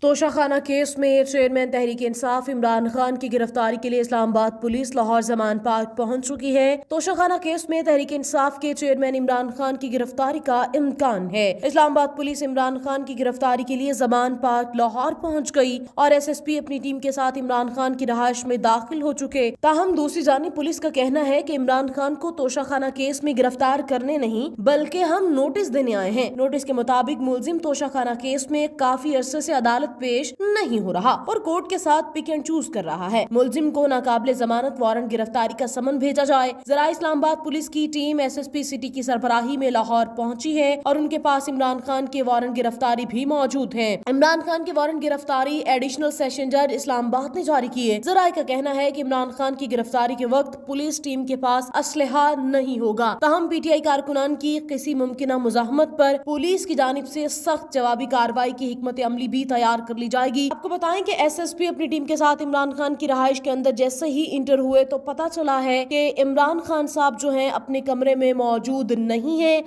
توشہ case میں chairman Tehreek Insaf Imran Khan کی گرفتاری کے لیے اسلام آباد پولیس لاہور زمان پارک پہنچ چکی ہے۔ توشہ کیس میں تحریک انصاف کے چیئرمین عمران خان کی گرفتاری کا امکان ہے۔ اسلام آباد پولیس عمران خان کی گرفتاری کے لیے زمان پارک لاہور پہنچ گئی اور ایس ایس پی اپنی ٹیم کے ساتھ عمران خان کی رہائش میں داخل ہو چکے۔ تاہم دوسری جانب پولیس کا کہنا ہے کہ عمران خان کو توشہ کیس میں گرفتار کرنے نہیں بلکہ ہم نوٹس دینے آئے ہیں۔ نوٹس کے مطابق ملزم توشہ کیس میں کافی عرصے سے عدالت پیش نہیں ہو رہا اور کورٹ کے ساتھ پک اینڈ چوز کر رہا ہے۔ ملزم کو ناقابل ضمانت وارنٹ گرفتاری کا سمن بھیجا جائے۔ ذرائع اسلام آباد پولیس کی team S S P city کی سربراہی میں لاہور پہنچی ہے اور ان کے پاس عمران خان کے وارنٹ گرفتاری بھی موجود ہے۔ عمران خان کے وارنٹ گرفتاری ایڈیشنل سیشن جج اسلام آباد نے جاری کی ہے۔ ذرائع کا کہنا ہے کہ عمران خان کی گرفتاری کے وقت پولیس ٹیم کے پاس اسلحہ نہیں ہوگا۔ تاہم پی ٹی آئی کارکنان کی کسی ممکنہ مزاحمت پر پولیس کی جانب سے سخت جوابی کارروائی کی حکمت عملی بھی تیار کر لی جائے گی۔ آپ کو بتائیں کہ ایس ایس پی اپنی ٹیم کے ساتھ عمران خان کی رہائش کے اندر جیسے ہی انٹر ہوئے تو پتا چلا ہے کہ عمران خان صاحب جو ہیں اپنے کمرے میں موجود نہیں ہیں۔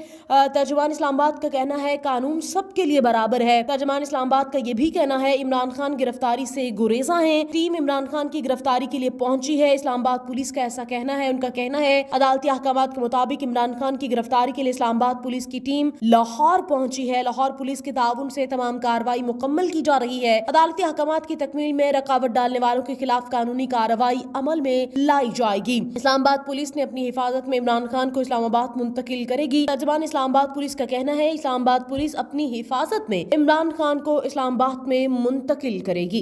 ترجمان اسلام آباد کا کہنا ہے قانون سب کے لیے برابر ہے۔ ترجمان اسلام آباد کا یہ بھی کہنا ہے عمران خان گرفتاری سے گریزاں ہیں۔ ٹیم عمران خان کی گرفتاری کے لیے پہنچی ہے۔ اسلام آباد پولیس کا ایسا کہنا ہے۔ ان کا کہنا ہے عدالتی احکامات کے مطابق عمران خان کی گرفتاری کے لیے اسلام آباد پولیس کی ٹیم لاہور پہنچی ہے۔ لاہور پولیس کے تعاون سے تمام کارروائی مکمل کی جا رہی ہے۔ عدالتی احکامات کی تکمیل میں رکاوٹ ڈالنے والوں کے خلاف قانونی کارروائی عمل میں لائی جائے گی۔ اسلام آباد پولیس نے اپنی حفاظت میں عمران خان کو اسلام آباد منتقل کرے گی۔ ترجمان اسلام آباد پولیس کا کہنا ہے اسلام آباد پولیس اپنی حفاظت میں عمران خان کو اسلام آباد میں منتقل کرے گی۔